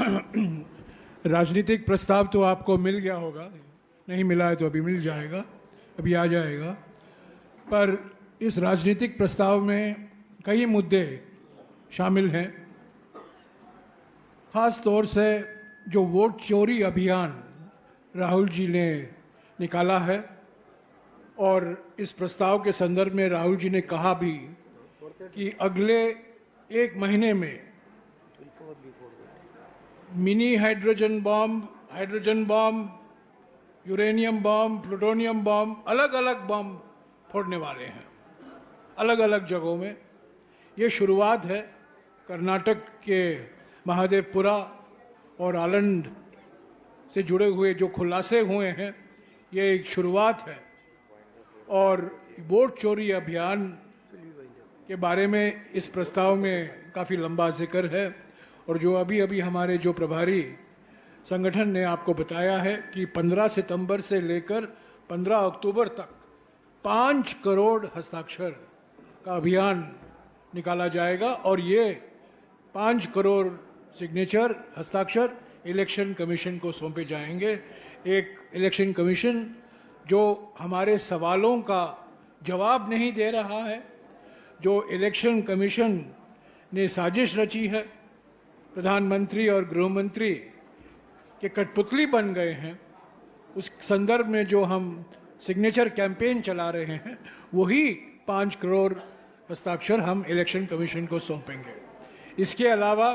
राजनीतिक प्रस्ताव तो आपको मिल गया होगा, नहीं मिला है तो अभी मिल जाएगा, अभी आ जाएगा। पर इस राजनीतिक प्रस्ताव में कई मुद्दे शामिल हैं। खास तौर से जो वोट चोरी अभियान राहुल जी ने निकाला है, और इस प्रस्ताव के संदर्भ में राहुल जी ने कहा भी कि अगले 1 महीने में मिनी हाइड्रोजन बम, यूरेनियम बम, प्लूटोनियम बम, अलग अलग बम फोड़ने वाले हैं अलग अलग जगहों में। ये शुरुआत है। कर्नाटक के महादेवपुरा और आलंद से जुड़े हुए जो खुलासे हुए हैं, ये एक शुरुआत है। और वोट चोरी अभियान के बारे में इस प्रस्ताव में काफ़ी लंबा जिक्र है। और जो अभी हमारे जो प्रभारी संगठन ने आपको बताया है कि 15 सितंबर से लेकर 15 अक्टूबर तक 5 करोड़ हस्ताक्षर का अभियान निकाला जाएगा। और ये 5 करोड़ सिग्नेचर हस्ताक्षर इलेक्शन कमीशन को सौंपे जाएंगे। एक इलेक्शन कमीशन जो हमारे सवालों का जवाब नहीं दे रहा है, जो इलेक्शन कमीशन ने साजिश रची है, प्रधानमंत्री और गृह मंत्री के कठपुतली बन गए हैं, उस संदर्भ में जो हम सिग्नेचर कैंपेन चला रहे हैं, वही 5 करोड़ हस्ताक्षर हम इलेक्शन कमीशन को सौंपेंगे। इसके अलावा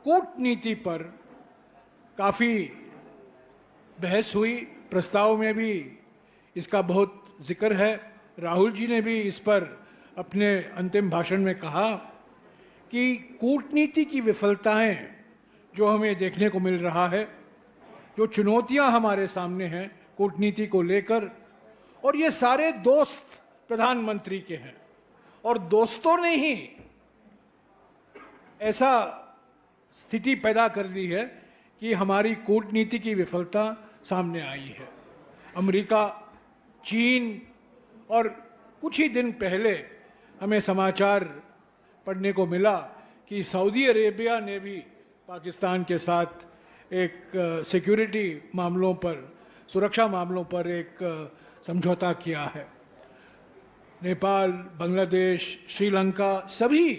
कूटनीति पर काफ़ी बहस हुई, प्रस्ताव में भी इसका बहुत जिक्र है। राहुल जी ने भी इस पर अपने अंतिम भाषण में कहा कि कूटनीति की विफलताएं जो हमें देखने को मिल रहा है, जो चुनौतियां हमारे सामने हैं कूटनीति को लेकर, और ये सारे दोस्त प्रधानमंत्री के हैं, और दोस्तों ने ही ऐसा स्थिति पैदा कर दी है कि हमारी कूटनीति की विफलता सामने आई है। अमेरिका, चीन, और कुछ ही दिन पहले हमें समाचार पढ़ने को मिला कि सऊदी अरेबिया ने भी पाकिस्तान के साथ एक सिक्योरिटी मामलों पर, सुरक्षा मामलों पर एक समझौता किया है। नेपाल, बांग्लादेश, श्रीलंका, सभी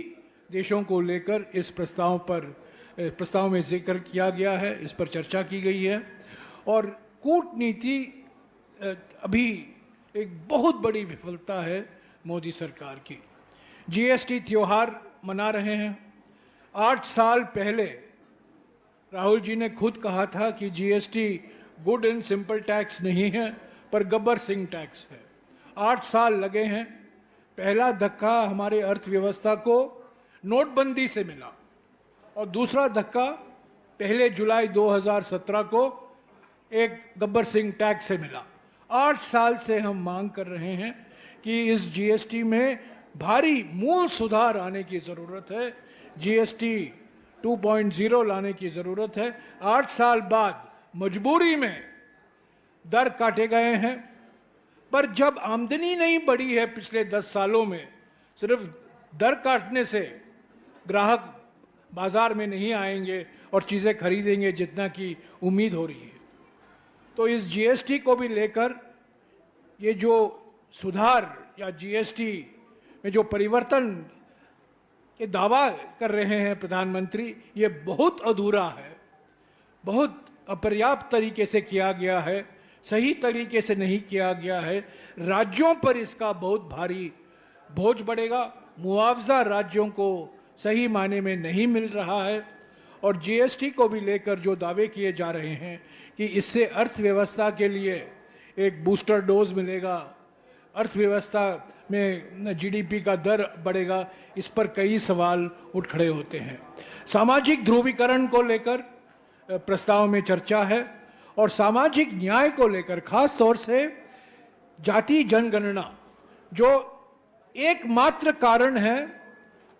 देशों को लेकर इस प्रस्ताव में जिक्र किया गया है, इस पर चर्चा की गई है। और कूटनीति अभी एक बहुत बड़ी विफलता है मोदी सरकार की। जीएसटी त्योहार मना रहे हैं। 8 साल पहले राहुल जी ने खुद कहा था कि GST good and simple tax नहीं है, पर गब्बर सिंह टैक्स है। 8 साल लगे हैं। पहला धक्का हमारे अर्थव्यवस्था को नोटबंदी से मिला, और दूसरा धक्का 1 जुलाई 2017 को एक गब्बर सिंह टैक्स से मिला। 8 साल से हम मांग कर रहे हैं कि इस जीएसटी में भारी मूल सुधार आने की ज़रूरत है, जीएसटी 2.0 लाने की ज़रूरत है। 8 साल बाद मजबूरी में दर काटे गए हैं, पर जब आमदनी नहीं बढ़ी है पिछले 10 सालों में, सिर्फ दर काटने से ग्राहक बाजार में नहीं आएंगे और चीज़ें खरीदेंगे जितना की उम्मीद हो रही है। तो इस जीएसटी को भी लेकर ये जो सुधार या जीएसटी में जो परिवर्तन के दावा कर रहे हैं प्रधानमंत्री, ये बहुत अधूरा है, बहुत अपर्याप्त तरीके से किया गया है, सही तरीके से नहीं किया गया है। राज्यों पर इसका बहुत भारी बोझ बढ़ेगा। मुआवजा राज्यों को सही मायने में नहीं मिल रहा है। और जीएसटी को भी लेकर जो दावे किए जा रहे हैं कि इससे अर्थव्यवस्था के लिए एक बूस्टर डोज मिलेगा, अर्थव्यवस्था में जीडीपी का दर बढ़ेगा, इस पर कई सवाल उठ खड़े होते हैं। सामाजिक ध्रुवीकरण को लेकर प्रस्ताव में चर्चा है, और सामाजिक न्याय को लेकर खास तौर से जाति जनगणना जो एकमात्र कारण है।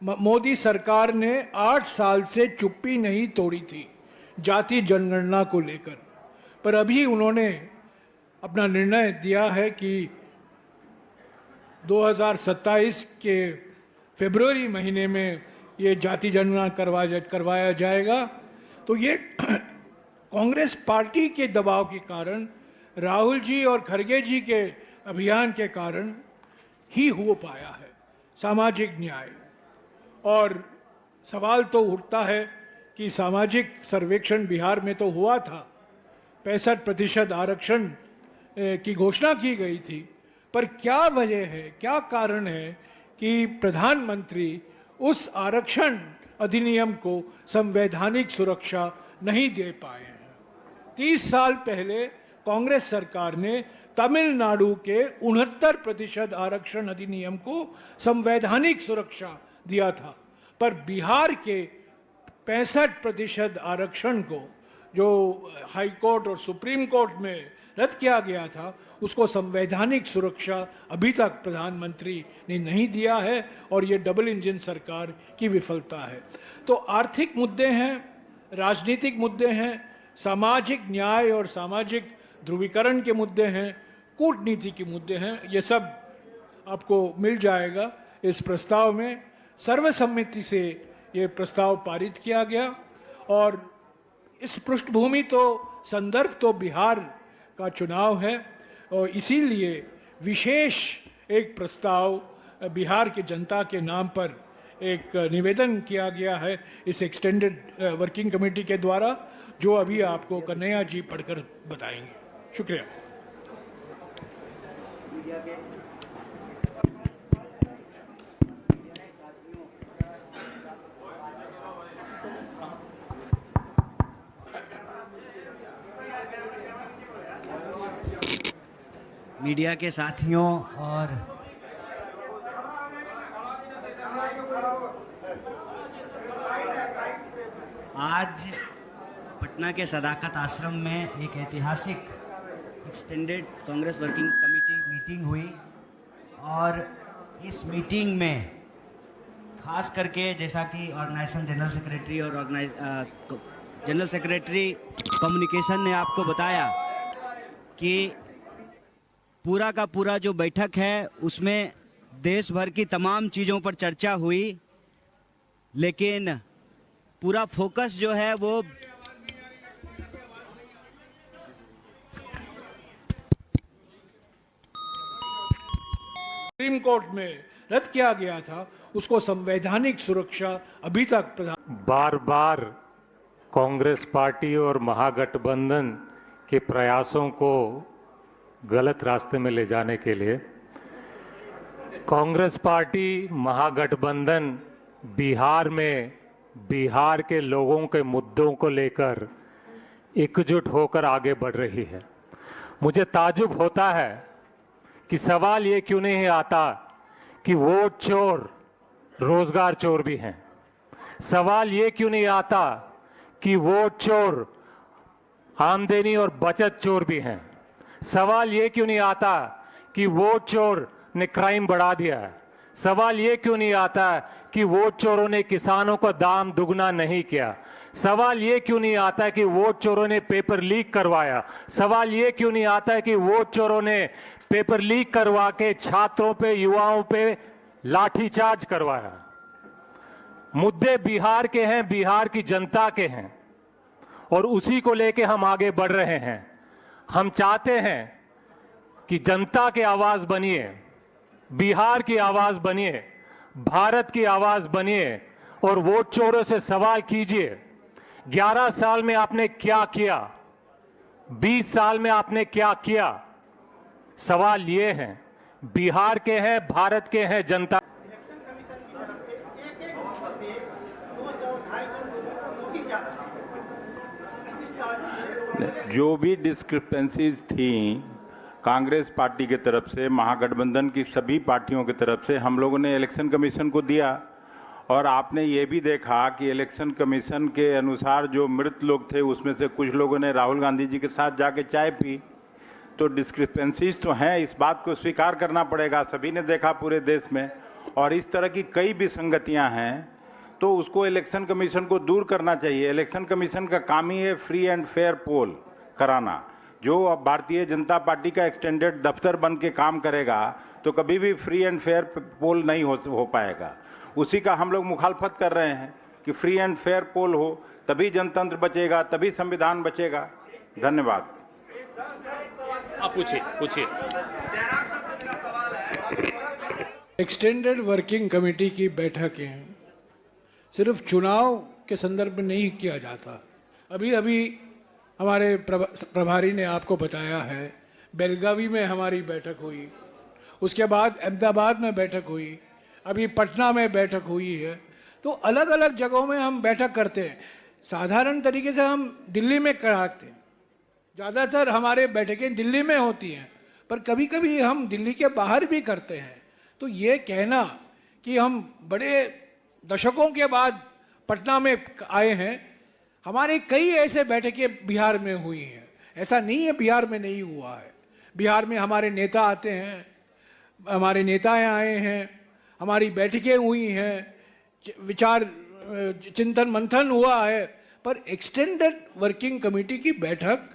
मोदी सरकार ने 8 साल से चुप्पी नहीं तोड़ी थी जाति जनगणना को लेकर, पर अभी उन्होंने अपना निर्णय दिया है कि 2027 के फरवरी महीने में ये जाति जनगणना करवाया जाएगा। तो ये कांग्रेस पार्टी के दबाव के कारण, राहुल जी और खड़गे जी के अभियान के कारण ही हो पाया है सामाजिक न्याय। और सवाल तो उठता है कि सामाजिक सर्वेक्षण बिहार में तो हुआ था, 65% आरक्षण की घोषणा की गई थी, पर क्या वजह है, क्या कारण है कि प्रधानमंत्री उस आरक्षण अधिनियम को संवैधानिक सुरक्षा नहीं दे पाए हैं। 30 साल पहले कांग्रेस सरकार ने तमिलनाडु के 69% आरक्षण अधिनियम को संवैधानिक सुरक्षा दिया था, पर बिहार के 65% आरक्षण को जो हाई कोर्ट और सुप्रीम कोर्ट में रद्द किया गया था, उसको संवैधानिक सुरक्षा अभी तक प्रधानमंत्री ने नहीं दिया है, और ये डबल इंजन सरकार की विफलता है। तो आर्थिक मुद्दे हैं, राजनीतिक मुद्दे हैं, सामाजिक न्याय और सामाजिक ध्रुवीकरण के मुद्दे हैं, कूटनीति के मुद्दे हैं, ये सब आपको मिल जाएगा इस प्रस्ताव में। सर्वसम्मति से ये प्रस्ताव पारित किया गया, और इस पृष्ठभूमि तो संदर्भ तो बिहार का चुनाव है, और इसीलिए विशेष एक प्रस्ताव बिहार की जनता के नाम पर एक निवेदन किया गया है इस एक्सटेंडेड वर्किंग कमेटी के द्वारा, जो अभी आपको कन्हैया जी पढ़कर बताएंगे। शुक्रिया। मीडिया के साथियों और आज पटना के सदाकत आश्रम में एक ऐतिहासिक extended Congress working committee meeting हुई, और इस मीटिंग में खास करके जैसा कि ऑर्गेनाइजेशन जनरल सेक्रेटरी और जनरल सेक्रेटरी कम्युनिकेशन ने आपको बताया कि पूरा का पूरा जो बैठक है उसमें देश भर की तमाम चीज़ों पर चर्चा हुई, लेकिन पूरा फोकस जो है वो सुप्रीम कोर्ट में रद्द किया गया था, उसको संवैधानिक सुरक्षा अभी तक बार बार कांग्रेस पार्टी और महागठबंधन के प्रयासों को गलत रास्ते में ले जाने के लिए कांग्रेस पार्टी महागठबंधन बिहार में बिहार के लोगों के मुद्दों को लेकर एकजुट होकर आगे बढ़ रही है। मुझे ताज्जुब होता है कि सवाल ये क्यों नहीं आता कि वोट चोर रोजगार चोर भी हैं। सवाल ये क्यों नहीं आता कि वोट चोर आमदनी और बचत चोर भी हैं। सवाल ये क्यों नहीं आता कि वोट चोर ने क्राइम बढ़ा दिया है। सवाल ये क्यों नहीं आता कि वोट चोरों ने किसानों का दाम दुगना नहीं किया। सवाल ये क्यों नहीं आता कि वोट चोरों ने पेपर लीक करवाया। सवाल ये क्यों नहीं आता कि वोट चोरों ने पेपर लीक करवा के छात्रों पे, युवाओं पे लाठीचार्ज करवाया। मुद्दे बिहार के हैं, बिहार की जनता के हैं, और उसी को लेके हम आगे बढ़ रहे हैं। हम चाहते हैं कि जनता की आवाज बनिए, बिहार की आवाज बनिए, भारत की आवाज बनिए, और वोट चोरों से सवाल कीजिए 11 साल में आपने क्या किया, 20 साल में आपने क्या किया। सवाल ये है, बिहार के हैं, भारत के हैं, जनता। जो भी डिस्क्रिपेंसीज थी कांग्रेस पार्टी की तरफ से, महागठबंधन की सभी पार्टियों की तरफ से, हम लोगों ने इलेक्शन कमीशन को दिया, और आपने ये भी देखा कि इलेक्शन कमीशन के अनुसार जो मृत लोग थे उसमें से कुछ लोगों ने राहुल गांधी जी के साथ जाके चाय पी। तो डिस्क्रिपेंसीज तो हैं, इस बात को स्वीकार करना पड़ेगा, सभी ने देखा पूरे देश में। और इस तरह की कई विसंगतियां हैं, तो उसको इलेक्शन कमीशन को दूर करना चाहिए। इलेक्शन कमीशन का काम ही है फ्री एंड फेयर पोल कराना। जो अब भारतीय जनता पार्टी का एक्सटेंडेड दफ्तर बन के काम करेगा तो कभी भी फ्री एंड फेयर पोल नहीं हो पाएगा। उसी का हम लोग मुखालफत कर रहे हैं कि फ्री एंड फेयर पोल हो, तभी जनतंत्र बचेगा, तभी संविधान बचेगा। धन्यवाद। आप पूछिए पूछिए। एक्सटेंडेड वर्किंग कमेटी की बैठकें सिर्फ चुनाव के संदर्भ में नहीं किया जाता। अभी अभी हमारे प्रभारी ने आपको बताया है, बेलगावी में हमारी बैठक हुई, उसके बाद अहमदाबाद में बैठक हुई, अभी पटना में बैठक हुई है। तो अलग अलग जगहों में हम बैठक करते हैं। साधारण तरीके से हम दिल्ली में कराते हैं, ज़्यादातर हमारे बैठकें दिल्ली में होती हैं, पर कभी कभी हम दिल्ली के बाहर भी करते हैं। तो ये कहना कि हम बड़े दशकों के बाद पटना में आए हैं, हमारे कई ऐसे बैठकें बिहार में हुई हैं। ऐसा नहीं है बिहार में नहीं हुआ है। बिहार में हमारे नेता आते हैं, हमारे नेता यहाँ आए हैं, हमारी बैठकें हुई हैं, विचार चिंतन मंथन हुआ है। पर एक्सटेंडेड वर्किंग कमेटी की बैठक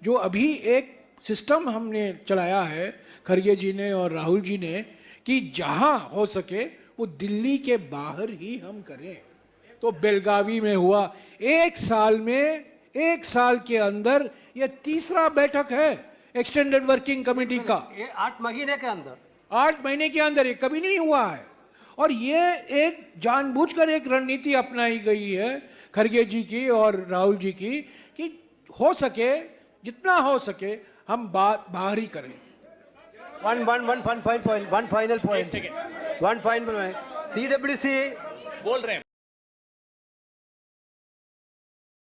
जो अभी एक सिस्टम हमने चलाया है, खरगे जी ने और राहुल जी ने, कि जहां हो सके वो दिल्ली के बाहर ही हम करें। तो बेलगावी में हुआ, एक साल के अंदर ये तीसरा बैठक है एक्सटेंडेड वर्किंग कमेटी का। ये 8 महीने के अंदर 8 महीने के अंदर ये कभी नहीं हुआ है। और ये एक जानबूझकर एक रणनीति अपनाई गई है खरगे जी की और राहुल जी की, कि हो सके जितना हो सके हम बात बाहर ही करें। one final point CWC बोल रहे हैं।